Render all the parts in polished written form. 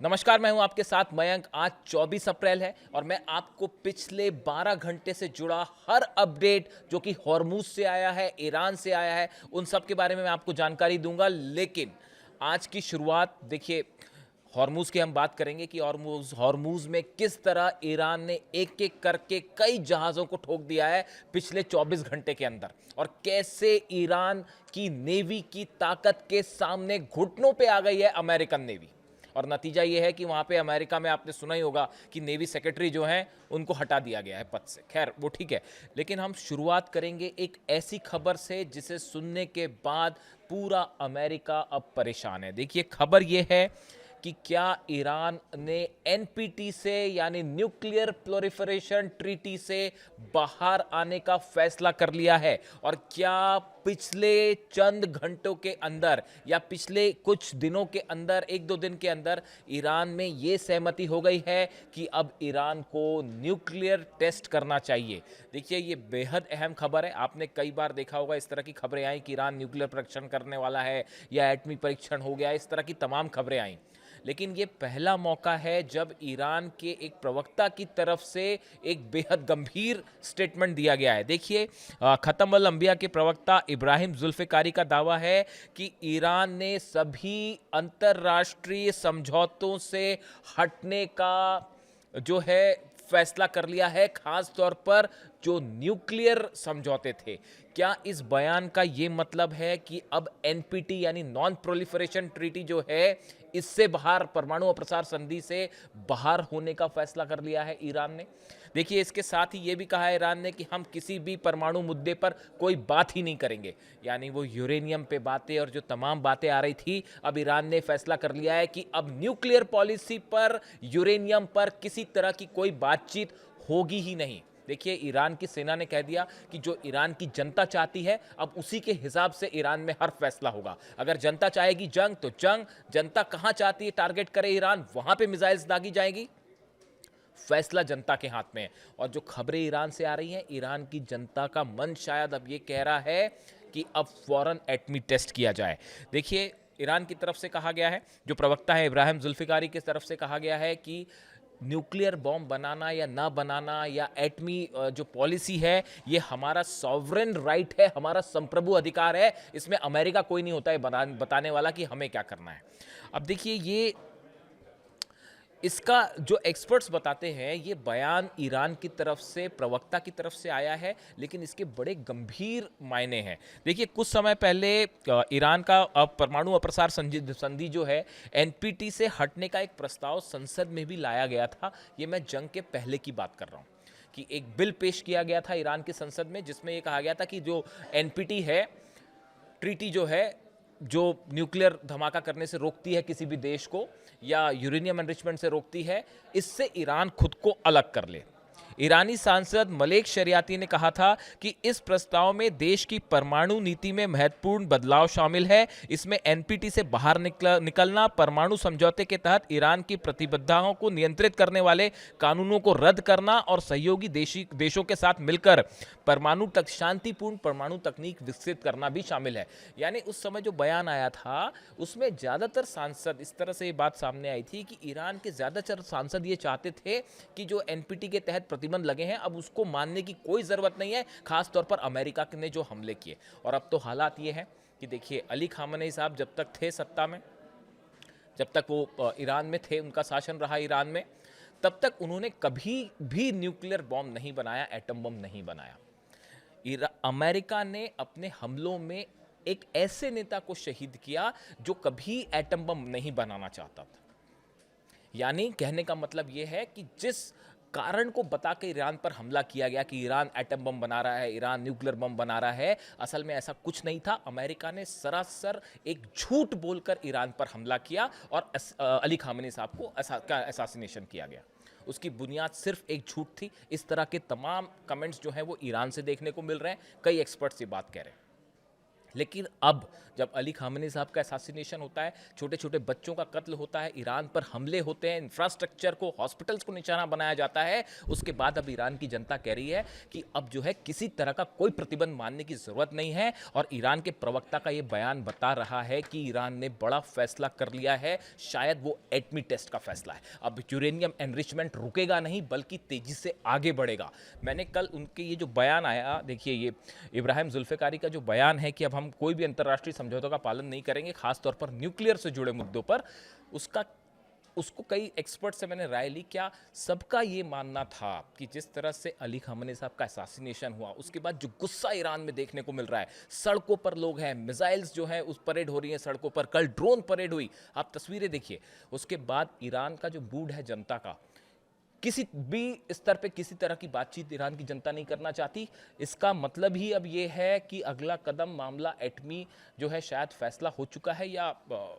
नमस्कार, मैं हूं आपके साथ मयंक। आज 24 अप्रैल है और मैं आपको पिछले 12 घंटे से जुड़ा हर अपडेट जो कि हॉर्मूज से आया है, ईरान से आया है, उन सब के बारे में मैं आपको जानकारी दूंगा। लेकिन आज की शुरुआत देखिए, हॉर्मूज की हम बात करेंगे कि हॉर्मूज हॉर्मूज में किस तरह ईरान ने एक एक करके कई जहाज़ों को ठोक दिया है पिछले 24 घंटे के अंदर, और कैसे ईरान की नेवी की ताकत के सामने घुटनों पे आ गई है अमेरिकन नेवी। और नतीजा ये है कि वहाँ पे अमेरिका में आपने सुना ही होगा कि नेवी सेक्रेटरी जो हैं उनको हटा दिया गया है पद से। खैर वो ठीक है, लेकिन हम शुरुआत करेंगे एक ऐसी खबर से जिसे सुनने के बाद पूरा अमेरिका अब परेशान है। देखिए, खबर ये है कि क्या ईरान ने एनपीटी से यानी न्यूक्लियर प्रोलिफरेशन ट्रीटी से बाहर आने का फैसला कर लिया है, और क्या पिछले चंद घंटों के अंदर या पिछले कुछ दिनों के अंदर, एक दो दिन के अंदर, ईरान में यह सहमति हो गई है कि अब ईरान को न्यूक्लियर टेस्ट करना चाहिए। देखिए, ये बेहद अहम खबर है। आपने कई बार देखा होगा इस तरह की खबरें आई कि ईरान न्यूक्लियर परीक्षण करने वाला है या एटमी परीक्षण हो गया, इस तरह की तमाम खबरें आई। लेकिन ये पहला मौका है जब ईरान के एक प्रवक्ता की तरफ से एक बेहद गंभीर स्टेटमेंट दिया गया है। देखिए, खत्म अल अंबिया के प्रवक्ता इब्राहिम जुल्फिकारी का दावा है कि ईरान ने सभी अंतर्राष्ट्रीय समझौतों से हटने का जो है फैसला कर लिया है, खास तौर पर जो न्यूक्लियर समझौते थे। क्या इस बयान का ये मतलब है कि अब एनपीटी यानी नॉन प्रोलिफरेशन ट्रीटी जो है, इससे बाहर, परमाणु अप्रसार संधि से बाहर होने का फैसला कर लिया है ईरान ने? देखिए, इसके साथ ही ये भी कहा है ईरान ने कि हम किसी भी परमाणु मुद्दे पर कोई बात ही नहीं करेंगे। यानी वो यूरेनियम पे बातें और जो तमाम बातें आ रही थी, अब ईरान ने फैसला कर लिया है कि अब न्यूक्लियर पॉलिसी पर, यूरेनियम पर किसी तरह की कोई बातचीत होगी ही नहीं। देखिए, ईरान की सेना ने कह दिया कि जो ईरान की जनता चाहती है, अब उसी के हिसाब से ईरान में हर फैसला होगा। अगर जनता चाहेगी जंग तो जंग, जनता कहां चाहती है टारगेट करे ईरान, वहां पे मिसाइल्स दागी जाएगी। फैसला जनता के हाथ में है। और जो खबरें ईरान से आ रही हैं, ईरान की जनता का मन शायद अब ये कह रहा है कि अब फौरन एटमी टेस्ट किया जाए। देखिए, ईरान की तरफ से कहा गया है, जो प्रवक्ता है इब्राहिम जुल्फिकारी की तरफ से कहा गया है कि न्यूक्लियर बॉम्ब बनाना या ना बनाना या एटमी जो पॉलिसी है, ये हमारा सॉवरेन राइट है, हमारा संप्रभु अधिकार है। इसमें अमेरिका कोई नहीं होता है बताने वाला कि हमें क्या करना है। अब देखिए, ये इसका जो एक्सपर्ट्स बताते हैं, ये बयान ईरान की तरफ से, प्रवक्ता की तरफ से आया है, लेकिन इसके बड़े गंभीर मायने हैं। देखिए, कुछ समय पहले ईरान का परमाणु अप्रसार संधि जो है, एनपीटी से हटने का एक प्रस्ताव संसद में भी लाया गया था। ये मैं जंग के पहले की बात कर रहा हूँ कि एक बिल पेश किया गया था ईरान की संसद में, जिसमें यह कहा गया था कि जो एनपीटी है, ट्रीटी जो है, जो न्यूक्लियर धमाका करने से रोकती है किसी भी देश को, या यूरेनियम एनरिचमेंट से रोकती है, इससे ईरान खुद को अलग कर ले। ईरानी सांसद मलेक शरियाती ने कहा था कि इस प्रस्ताव में देश की परमाणु नीति में महत्वपूर्ण बदलाव शामिल है। इसमें एनपीटी से बाहर निकलना, परमाणु समझौते के तहत ईरान की प्रतिबद्धताओं को नियंत्रित करने वाले कानूनों को रद्द करना और सहयोगी देशों के साथ मिलकर शांतिपूर्ण परमाणु तकनीक विकसित करना भी शामिल है। यानी उस समय जो बयान आया था, उसमें ज्यादातर सांसद, इस तरह से ये बात सामने आई थी कि ईरान के ज्यादातर सांसद ये चाहते थे कि जो एनपीटी के तहत प्रतिबंध लगे हैं, अब उसको मानने की कोई ज़रूरत नहीं है, खासतौर पर अमेरिका ने जो हमले किए। और अब तो हालात ये हैं कि देखिए, अली खामेनी साहब जब तक थे सत्ता में, जब तक वो ईरान में थे, उनका शासन रहा ईरान में, तब तक उन्होंने कभी भी न्यूक्लियर बॉम्ब नहीं बनाया, एटम बम नहीं बनाया। अमेरिका ने अपने हमलों में एक ऐसे नेता को शहीद किया जो कभी एटम बम नहीं बनाना चाहता था। यानी कहने का मतलब यह है कि जिस कारण को बता के ईरान पर हमला किया गया कि ईरान एटम बम बना रहा है, ईरान न्यूक्लियर बम बना रहा है, असल में ऐसा कुछ नहीं था। अमेरिका ने सरासर एक झूठ बोलकर ईरान पर हमला किया और अली खामेनी साहब को असैसिनेशन किया गया। उसकी बुनियाद सिर्फ एक झूठ थी। इस तरह के तमाम कमेंट्स जो हैं वो ईरान से देखने को मिल रहे हैं, कई एक्सपर्ट्स ये बात कह रहे हैं। लेकिन अब जब अली खामनी साहब का असैसिनेशन होता है, छोटे छोटे बच्चों का कत्ल होता है, ईरान पर हमले होते हैं, इंफ्रास्ट्रक्चर को, हॉस्पिटल्स को निशाना बनाया जाता है, उसके बाद अब ईरान की जनता कह रही है कि अब जो है किसी तरह का कोई प्रतिबंध मानने की जरूरत नहीं है। और ईरान के प्रवक्ता का ये बयान बता रहा है कि ईरान ने बड़ा फैसला कर लिया है, शायद वो एटमी टेस्ट का फैसला है। अब यूरेनियम एनरिचमेंट रुकेगा नहीं बल्कि तेजी से आगे बढ़ेगा। मैंने कल उनके ये जो बयान आया, देखिए ये इब्राहिम जुल्फ़िकारी का जो बयान है कि अब हम कोई भी अंतर्राष्ट्रीय समझौतों का पालन नहीं करेंगे, खासतौर पर न्यूक्लियर से जुड़े मुद्दों पर, उसको कई एक्सपर्ट से मैंने राय ली। क्या सबका ये मानना था कि जिस तरह से अली खामनी साहब का असैसिनेशन हुआ, उसके बाद जो गुस्सा ईरान में देखने को मिल रहा है, सड़कों पर लोग हैं, मिसाइल्स जो है उस परेड हो रही है सड़कों पर, कल ड्रोन परेड हुई, आप तस्वीरें देखिए। उसके बाद ईरान का जो मूड है जनता का, किसी भी स्तर पे किसी तरह की बातचीत ईरान की जनता नहीं करना चाहती। इसका मतलब ही अब ये है कि अगला कदम मामला एटमी जो है शायद फैसला हो चुका है, या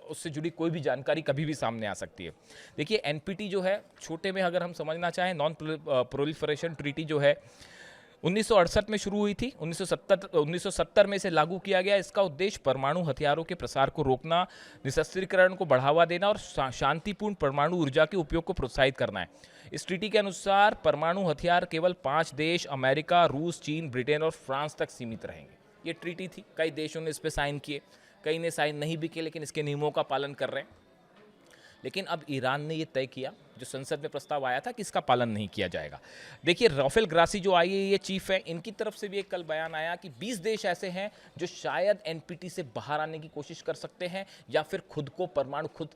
उससे जुड़ी कोई भी जानकारी कभी भी सामने आ सकती है। देखिए एनपीटी जो है, छोटे में अगर हम समझना चाहें, नॉन प्रोलिफरेशन ट्रीटी जो है 1968 में शुरू हुई थी, 1970 में इसे लागू किया गया। इसका उद्देश्य परमाणु हथियारों के प्रसार को रोकना, निशस्त्रीकरण को बढ़ावा देना और शांतिपूर्ण परमाणु ऊर्जा के उपयोग को प्रोत्साहित करना है। इस ट्रीटी के अनुसार परमाणु हथियार केवल 5 देश, अमेरिका, रूस, चीन, ब्रिटेन और फ्रांस तक सीमित रहेंगे। ये ट्रीटी थी, कई देशों ने इस पर साइन किए, कई ने साइन नहीं भी किए, लेकिन इसके नियमों का पालन कर रहे हैं। लेकिन अब ईरान ने यह तय किया, जो संसद में प्रस्ताव आया था, कि इसका पालन नहीं किया जाएगा। देखिए राफेल ग्रासी जो आईएईए चीफ है, इनकी तरफ से भी एक कल बयान आया कि 20 देश ऐसे हैं जो शायद एनपीटी से बाहर आने की कोशिश कर सकते हैं, या फिर खुद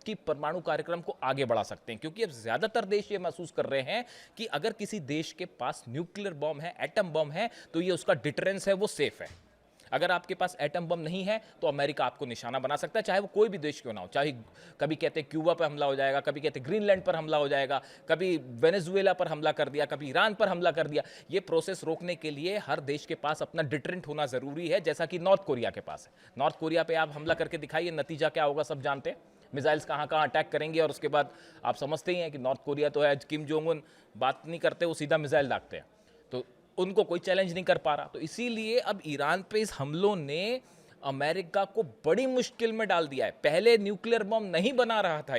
की परमाणु कार्यक्रम को आगे बढ़ा सकते हैं। क्योंकि अब ज्यादातर देश ये महसूस कर रहे हैं कि अगर किसी देश के पास न्यूक्लियर बॉम्ब है, एटम बॉम्ब है, तो ये उसका डिटरेंस है, वो सेफ है। अगर आपके पास एटम बम नहीं है तो अमेरिका आपको निशाना बना सकता है, चाहे वो कोई भी देश क्यों ना हो। चाहे कभी कहते हैं क्यूबा पर हमला हो जाएगा, कभी कहते हैं ग्रीनलैंड पर हमला हो जाएगा, कभी वेनेजुएला पर हमला कर दिया, कभी ईरान पर हमला कर दिया। ये प्रोसेस रोकने के लिए हर देश के पास अपना डिटरेंट होना जरूरी है, जैसा कि नॉर्थ कोरिया के पास है। नॉर्थ कोरिया पे आप हमला करके दिखाइए, नतीजा क्या होगा सब जानते हैं। मिसाइल्स कहाँ कहाँ अटैक करेंगे, और उसके बाद आप समझते ही हैं कि नॉर्थ कोरिया तो है, किम जोंग उन बात नहीं करते, वो सीधा मिसाइल दागते हैं, तो उनको कोई चैलेंज नहीं कर पा रहा। तो इसीलिए अब ईरान पे इस हमलों ने अमेरिका को बड़ी मुश्किल में डाल दिया है। पहले न्यूक्लियर बम नहीं बना रहा था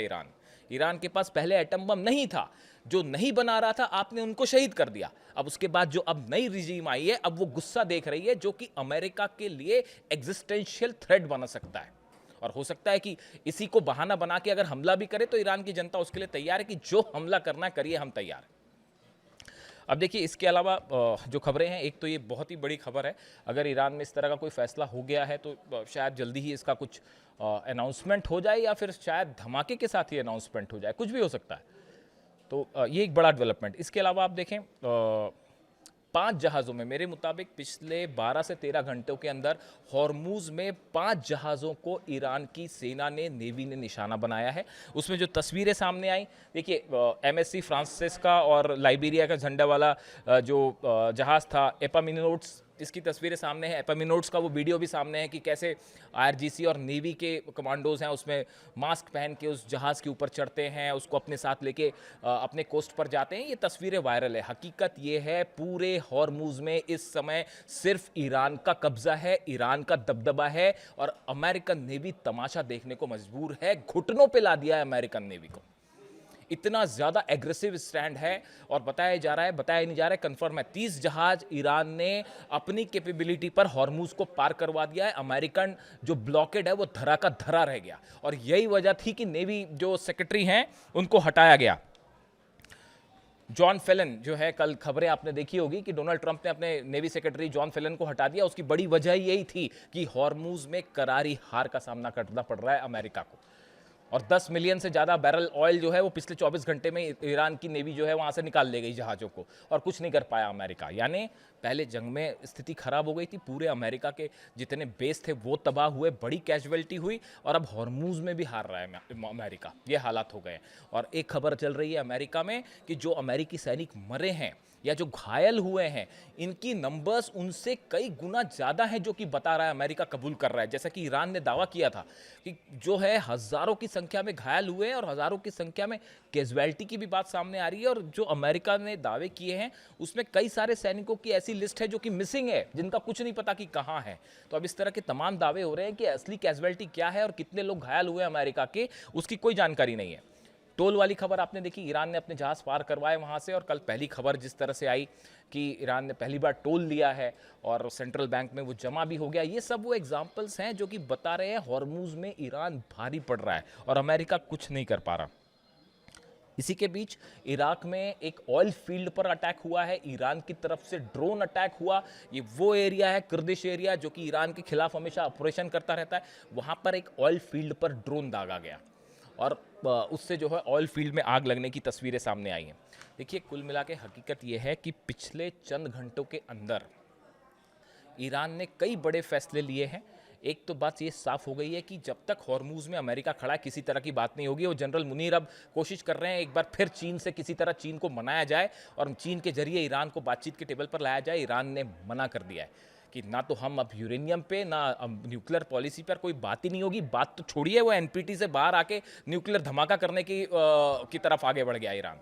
ईरान के पास पहले एटम बम नहीं था। जो नहीं बना रहा था आपने उनको शहीद कर दिया। अब उसके बाद जो अब नई रिजीम आई है, अब वो गुस्सा देख रही है, जो कि अमेरिका के लिए एग्जिस्टेंशियल थ्रेट बन सकता है। और हो सकता है कि इसी को बहाना बना के अगर हमला भी करे तो ईरान की जनता उसके लिए तैयार है कि जो हमला करना है करिए, हम तैयार हैं। अब देखिए इसके अलावा जो खबरें हैं, एक तो ये बहुत ही बड़ी खबर है, अगर ईरान में इस तरह का कोई फैसला हो गया है तो शायद जल्दी ही इसका कुछ अनाउंसमेंट हो जाए, या फिर शायद धमाके के साथ ही अनाउंसमेंट हो जाए, कुछ भी हो सकता है। तो ये एक बड़ा डेवलपमेंट। इसके अलावा आप देखें 5 जहाज़ों में, मेरे मुताबिक पिछले 12 से 13 घंटों के अंदर हॉर्मूज में 5 जहाज़ों को ईरान की सेना ने, नेवी ने निशाना बनाया है। उसमें जो तस्वीरें सामने आई, देखिए एमएससी फ्रांसिस का और लाइबेरिया का झंडा वाला जो जहाज़ था एपामिनोट्स, इसकी तस्वीरें सामने हैं। एपामिनोट्स का वो वीडियो भी सामने है कि कैसे आईआरजीसी और नेवी के कमांडोज हैं, उसमें मास्क पहन के उस जहाज़ के ऊपर चढ़ते हैं, उसको अपने साथ लेके अपने कोस्ट पर जाते हैं। ये तस्वीरें वायरल है। हकीकत ये है पूरे हॉर्मूज में इस समय सिर्फ ईरान का कब्जा है, ईरान का दबदबा है, और अमेरिकन नेवी तमाशा देखने को मजबूर है। घुटनों पे ला दिया है अमेरिकन नेवी को, इतना ज्यादा एग्रेसिव स्टैंड है। और बताया नहीं जा रहा है, कंफर्म है 30 जहाज ईरान ने अपनी कैपेबिलिटी पर हॉर्मूज को पार करवा दिया है। अमेरिकन जो ब्लॉकेड है वो धरा का धरा रह गया, और यही वजह थी कि नेवी जो सेक्रेटरी हैं उनको हटाया गया। जॉन फेलन जो है, कल खबरें आपने देखी होगी कि डोनाल्ड ट्रंप ने अपने नेवी सेक्रेटरी जॉन फेलन को हटा दिया। उसकी बड़ी वजह यही थी कि हॉर्मूज में करारी हार का सामना करना पड़ रहा है अमेरिका को, और 10 मिलियन से ज़्यादा बैरल ऑयल जो है वो पिछले 24 घंटे में ईरान की नेवी जो है वहाँ से निकाल ले गई जहाज़ों को, और कुछ नहीं कर पाया अमेरिका। यानी पहले जंग में स्थिति खराब हो गई थी, पूरे अमेरिका के जितने बेस थे वो तबाह हुए, बड़ी कैजुअलिटी हुई, और अब हॉर्मूज में भी हार रहा है अमेरिका। ये हालात हो गए। और एक खबर चल रही है अमेरिका में कि जो अमेरिकी सैनिक मरे हैं या जो घायल हुए हैं, इनकी नंबर्स उनसे कई गुना ज़्यादा है जो कि बता रहा है, अमेरिका कबूल कर रहा है। जैसा कि ईरान ने दावा किया था कि जो है हज़ारों की संख्या में घायल हुए हैं और हज़ारों की संख्या में कैजुअलिटी की भी बात सामने आ रही है। और जो अमेरिका ने दावे किए हैं उसमें कई सारे सैनिकों की ऐसी लिस्ट है जो कि मिसिंग है, जिनका कुछ नहीं पता कि कहाँ है। तो अब इस तरह के तमाम दावे हो रहे हैं कि असली कैजुअलिटी क्या है और कितने लोग घायल हुए अमेरिका के, उसकी कोई जानकारी नहीं है। टोल वाली खबर आपने देखी, ईरान ने अपने जहाज़ पार करवाए वहाँ से। और कल पहली खबर जिस तरह से आई कि ईरान ने पहली बार टोल लिया है और सेंट्रल बैंक में वो जमा भी हो गया, ये सब वो एग्जाम्पल्स हैं जो कि बता रहे हैं हॉर्मूज में ईरान भारी पड़ रहा है और अमेरिका कुछ नहीं कर पा रहा। इसी के बीच इराक में एक ऑयल फील्ड पर अटैक हुआ है, ईरान की तरफ से ड्रोन अटैक हुआ। ये वो एरिया है, कुर्दिश एरिया, जो कि ईरान के खिलाफ हमेशा ऑपरेशन करता रहता है। वहाँ पर एक ऑयल फील्ड पर ड्रोन दागा गया और उससे जो है ऑयल फील्ड में आग लगने की तस्वीरें सामने आई हैं। देखिए, कुल मिला के हकीकत यह है कि पिछले चंद घंटों के अंदर ईरान ने कई बड़े फैसले लिए हैं। एक तो बात ये साफ हो गई है कि जब तक हॉर्मूज में अमेरिका खड़ा है किसी तरह की बात नहीं होगी। और जनरल मुनीर अब कोशिश कर रहे हैं एक बार फिर चीन से किसी तरह चीन को मनाया जाए और चीन के जरिए ईरान को बातचीत के टेबल पर लाया जाए। ईरान ने मना कर दिया है कि ना तो हम अब यूरेनियम पे ना अब न्यूक्लियर पॉलिसी पर कोई बात ही नहीं होगी। बात तो छोड़िए, वो एनपीटी से बाहर आके न्यूक्लियर धमाका करने की तरफ आगे बढ़ गया ईरान।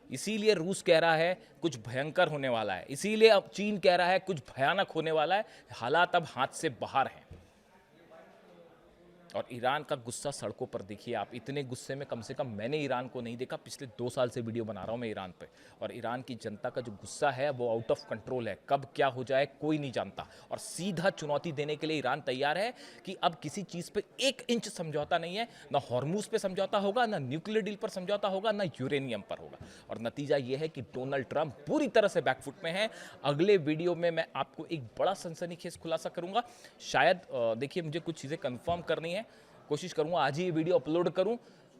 इसीलिए रूस कह रहा है कुछ भयंकर होने वाला है, इसीलिए अब चीन कह रहा है कुछ भयानक होने वाला है। हालात अब हाथ से बाहर हैं और ईरान का गुस्सा सड़कों पर देखिए आप। इतने गुस्से में कम से कम मैंने ईरान को नहीं देखा। पिछले 2 साल से वीडियो बना रहा हूं मैं ईरान पे, और ईरान की जनता का जो गुस्सा है वो आउट ऑफ कंट्रोल है। कब क्या हो जाए कोई नहीं जानता। और सीधा चुनौती देने के लिए ईरान तैयार है कि अब किसी चीज़ पे 1 इंच समझौता नहीं है। ना हॉर्मूज पे समझौता होगा, ना न्यूक्लियर डील पर समझौता होगा, ना यूरेनियम पर होगा। और नतीजा ये है कि डोनाल्ड ट्रंप पूरी तरह से बैकफुट में है। अगले वीडियो में मैं आपको एक बड़ा सनसनीखेज खुलासा करूंगा। शायद देखिए, मुझे कुछ चीज़ें कंफर्म करनी है, कोशिश करूंगा आज ही ये वीडियो अपलोड करूं।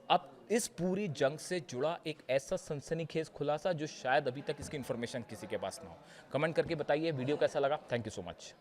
अब इस पूरी जंग से जुड़ा एक ऐसा सनसनीखेज खुलासा जो शायद अभी तक इसकी इंफॉर्मेशन किसी के पास ना हो। कमेंट करके बताइए वीडियो कैसा लगा। Thank you so much.